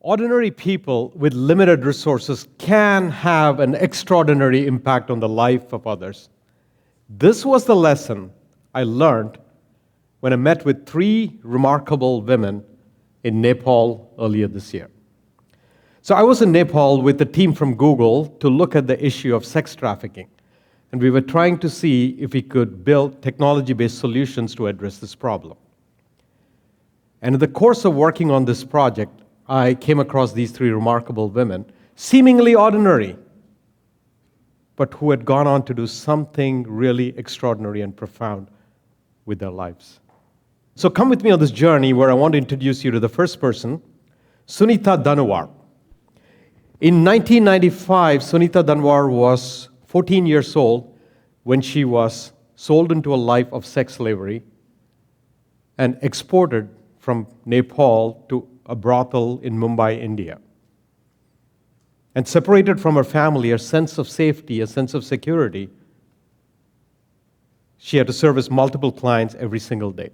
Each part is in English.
Ordinary people with limited resources can have an extraordinary impact on the life of others. This was the lesson I learned when I met with 3 remarkable women in Nepal earlier this year. So I was in Nepal with a team from Google to look at the issue of sex trafficking. And we were trying to see if we could build technology-based solutions to address this problem. And in the course of working on this project, I came across these 3 remarkable women, seemingly ordinary, but who had gone on to do something really extraordinary and profound with their lives. So come with me on this journey where I want to introduce you to the first person, Sunita Danwar. In 1995, Sunita Danwar was 14 years old when she was sold into a life of sex slavery and exported from Nepal to a brothel in Mumbai, India. And separated from her family, her sense of safety, a sense of security, she had to service multiple clients every single day.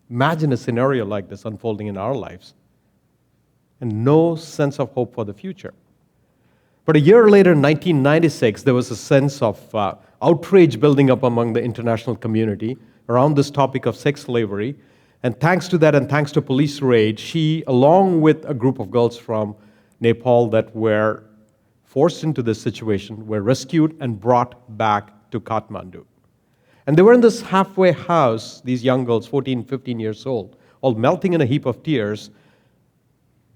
Imagine a scenario like this unfolding in our lives, and no sense of hope for the future. But a year later, in 1996, there was a sense of outrage building up among the international community around this topic of sex slavery. And thanks to that, and thanks to police raid, she, along with a group of girls from Nepal that were forced into this situation, were rescued and brought back to Kathmandu. And they were in this halfway house, these young girls, 14, 15 years old, all melting in a heap of tears,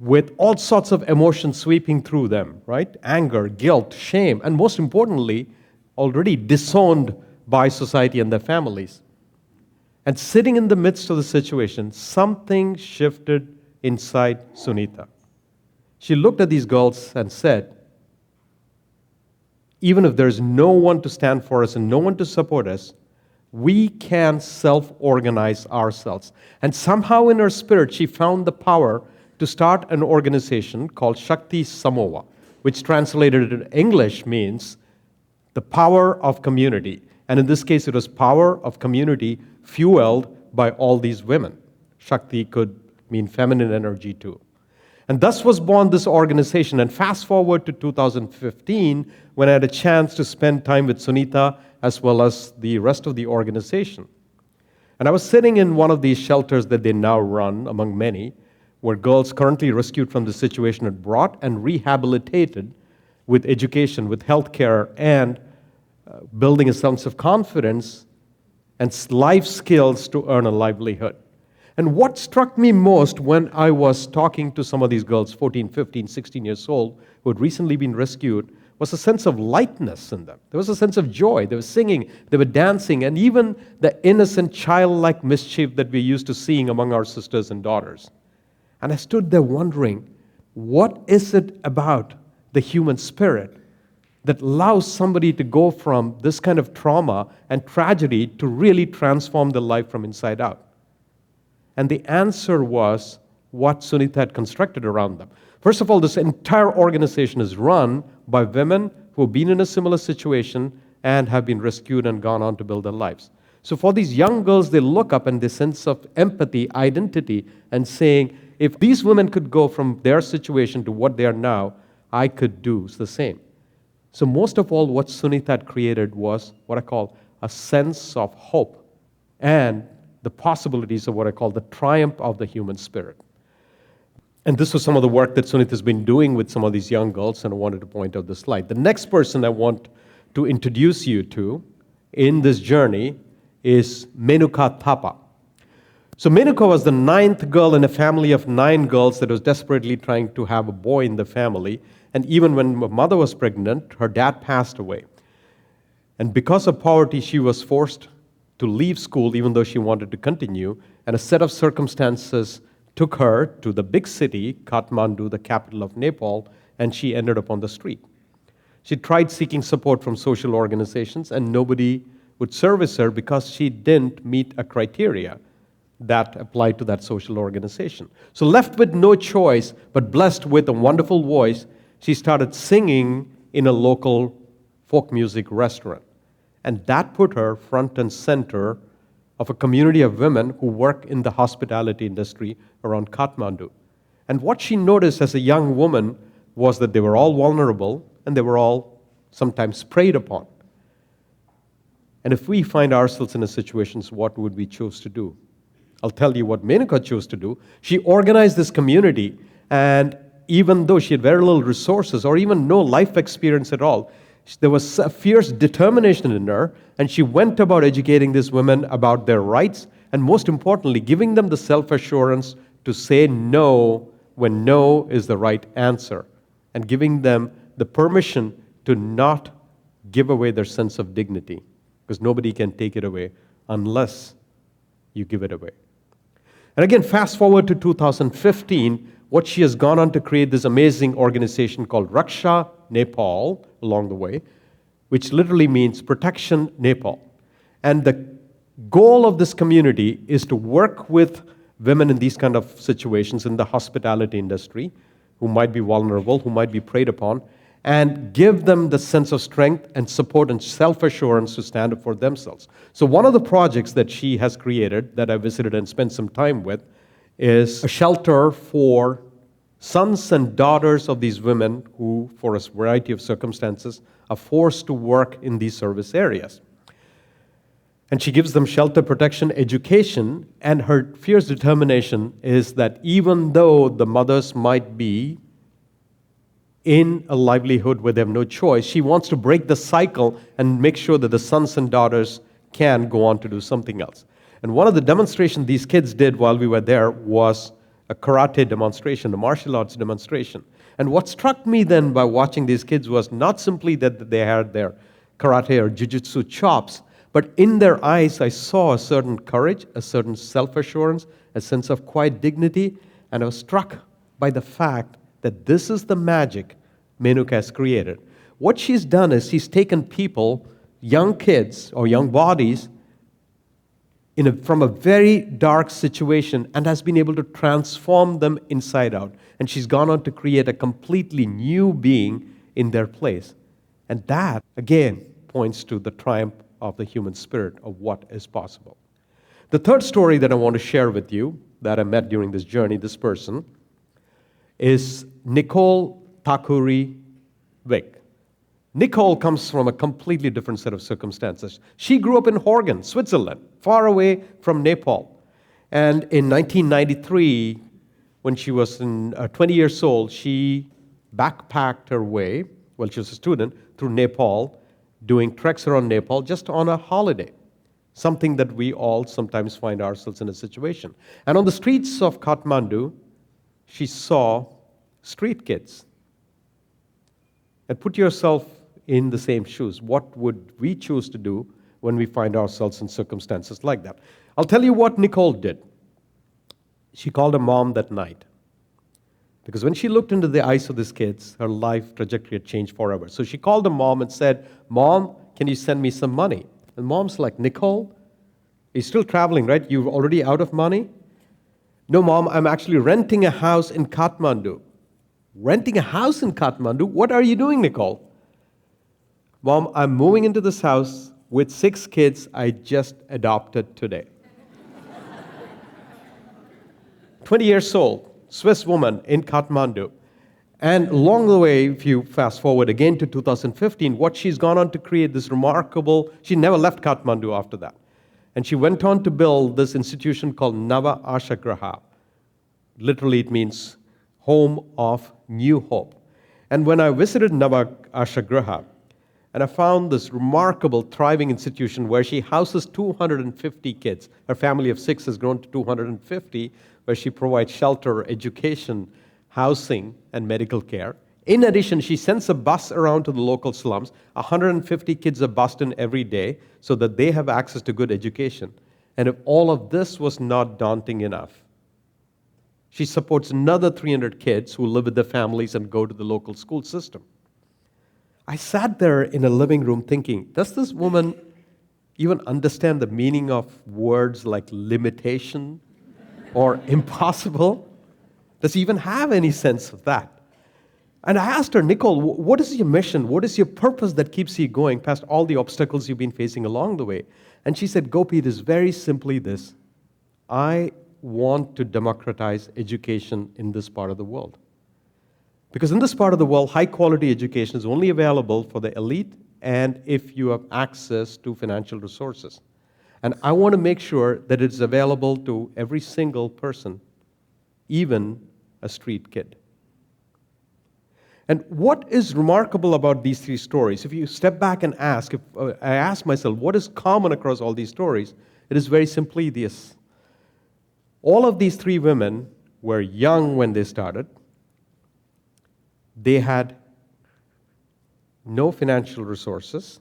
with all sorts of emotions sweeping through them, right? Anger, guilt, shame, and most importantly, already disowned by society and their families. And sitting in the midst of the situation, something shifted inside Sunita. She looked at these girls and said, even if there's no one to stand for us and no one to support us, we can self-organize ourselves. And somehow in her spirit, she found the power to start an organization called Shakti Samoa, which translated in English means the power of community. And in this case, it was power of community fueled by all these women. Shakti could mean feminine energy too. And thus was born this organization. And fast forward to 2015, when I had a chance to spend time with Sunita as well as the rest of the organization. And I was sitting in one of these shelters that they now run, among many, where girls currently rescued from the situation are brought and rehabilitated with education, with healthcare, and building a sense of confidence and life skills to earn a livelihood. And what struck me most when I was talking to some of these girls, 14, 15, 16 years old, who had recently been rescued, was a sense of lightness in them. There was a sense of joy. They were singing, they were dancing, and even the innocent, childlike mischief that we're used to seeing among our sisters and daughters. And I stood there wondering, what is it about the human spirit that allows somebody to go from this kind of trauma and tragedy to really transform their life from inside out? And the answer was what Sunita had constructed around them. First of all, this entire organization is run by women who have been in a similar situation and have been rescued and gone on to build their lives. So for these young girls, they look up and they sense of empathy, identity, and saying, if these women could go from their situation to what they are now, I could do the same. So most of all, what Sunita had created was what I call a sense of hope and the possibilities of what I call the triumph of the human spirit. And this was some of the work that Sunita has been doing with some of these young girls, and I wanted to point out this slide. The next person I want to introduce you to in this journey is Menuka Thapa. So Menuka was the 9th girl in a family of 9 girls that was desperately trying to have a boy in the family. And even when her mother was pregnant, her dad passed away. And because of poverty, she was forced to leave school even though she wanted to continue. And a set of circumstances took her to the big city, Kathmandu, the capital of Nepal, and she ended up on the street. She tried seeking support from social organizations, and nobody would service her because she didn't meet a criteria that applied to that social organization. So left with no choice, but blessed with a wonderful voice, she started singing in a local folk music restaurant. And that put her front and center of a community of women who work in the hospitality industry around Kathmandu. And what she noticed as a young woman was that they were all vulnerable and they were all sometimes preyed upon. And if we find ourselves in a situation, what would we choose to do? I'll tell you what Menaka chose to do. She organized this community, and even though she had very little resources or even no life experience at all, there was a fierce determination in her, and she went about educating these women about their rights, and most importantly, giving them the self-assurance to say no when no is the right answer, and giving them the permission to not give away their sense of dignity, because nobody can take it away unless you give it away. And again, fast forward to 2015, what she has gone on to create this amazing organization called Raksha Nepal along the way, which literally means Protection Nepal. And the goal of this community is to work with women in these kind of situations in the hospitality industry who might be vulnerable, who might be preyed upon, and give them the sense of strength and support and self-assurance to stand up for themselves. So one of the projects that she has created that I visited and spent some time with is a shelter for sons and daughters of these women who, for a variety of circumstances, are forced to work in these service areas. And she gives them shelter, protection, education, and her fierce determination is that even though the mothers might be in a livelihood where they have no choice, she wants to break the cycle and make sure that the sons and daughters can go on to do something else. And one of the demonstrations these kids did while we were there was a karate demonstration, a martial arts demonstration. And what struck me then by watching these kids was not simply that they had their karate or jiu-jitsu chops, but in their eyes I saw a certain courage, a certain self-assurance, a sense of quiet dignity, and I was struck by the fact that this is the magic Menaka has created. What she's done is she's taken people, young kids or young bodies, from a very dark situation and has been able to transform them inside out. And she's gone on to create a completely new being in their place. And that, again, points to the triumph of the human spirit of what is possible. The third story that I want to share with you that I met during this journey, this person, is Nicole Kakui. Nicole comes from a completely different set of circumstances. She grew up in Wharton, Switzerland, far away from Nepal. And in 1993, when she was 20 years old, she backpacked her way, while she was a student, through Nepal, doing treks around Nepal just on a holiday, something that we all sometimes find ourselves in a situation. And on the streets of Kathmandu, she saw street kids. And put yourself in the same shoes. What would we choose to do when we find ourselves in circumstances like that? I'll tell you what Nicole did. She called her mom that night. Because when she looked into the eyes of these kids, her life trajectory had changed forever. So she called her mom and said, "Mom, can you send me some money?" And mom's like, "Nicole, you're still traveling, right? You're already out of money?" "No, Mom, I'm actually renting a house in Kathmandu." "Renting a house in Kathmandu? What are you doing, Nicole?" "Mom, I'm moving into this house with 6 kids I just adopted today." 20 years old, Swiss woman in Kathmandu. And along the way, if you fast forward again to 2015, what she's gone on to create this remarkable, she never left Kathmandu after that. And she went on to build this institution called Nava Ashagraha. Literally, it means home of new hope. And when I visited Nava Ashagraha, and I found this remarkable, thriving institution where she houses 250 kids. Her family of 6 has grown to 250, where she provides shelter, education, housing, and medical care. In addition, she sends a bus around to the local slums. 150 kids are bused in every day so that they have access to good education. And if all of this was not daunting enough, she supports another 300 kids who live with their families and go to the local school system. I sat there in a living room thinking, does this woman even understand the meaning of words like limitation or impossible? Does she even have any sense of that? And I asked her, "Nicole, what is your mission? What is your purpose that keeps you going past all the obstacles you've been facing along the way?" And she said, "Gopi, it is very simply this. I want to democratize education in this part of the world. Because in this part of the world, high-quality education is only available for the elite and if you have access to financial resources. And I want to make sure that it's available to every single person, even a street kid. And what is remarkable about these three stories, if you step back and ask, if I ask myself, what is common across all these stories, it is very simply this. All of these three women were young when they started. They had no financial resources,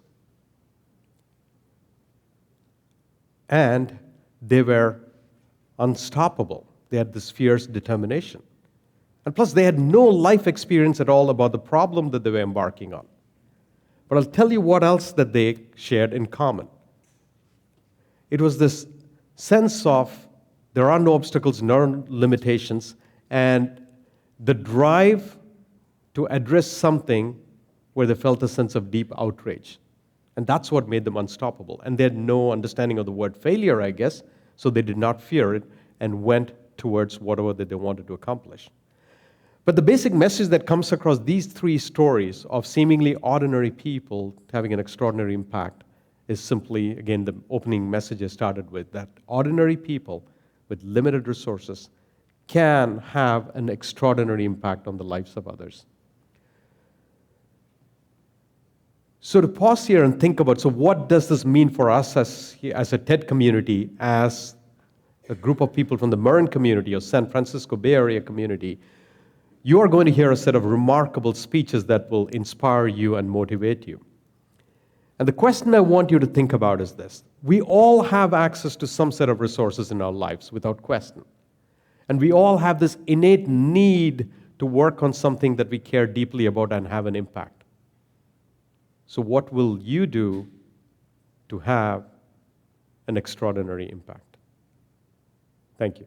and they were unstoppable. They had this fierce determination. And plus, they had no life experience at all about the problem that they were embarking on. But I'll tell you what else that they shared in common. It was this sense of there are no obstacles, no limitations, and the drive to address something where they felt a sense of deep outrage. And that's what made them unstoppable. And they had no understanding of the word failure, I guess, so they did not fear it and went towards whatever that they wanted to accomplish. But the basic message that comes across these three stories of seemingly ordinary people having an extraordinary impact is simply, again, the opening message I started with, that ordinary people with limited resources can have an extraordinary impact on the lives of others. So to pause here and think about, so what does this mean for us as a TED community, as a group of people from the Marin community or San Francisco Bay Area community? You are going to hear a set of remarkable speeches that will inspire you and motivate you. And the question I want you to think about is this. We all have access to some set of resources in our lives, without question. And we all have this innate need to work on something that we care deeply about and have an impact. So what will you do to have an extraordinary impact? Thank you.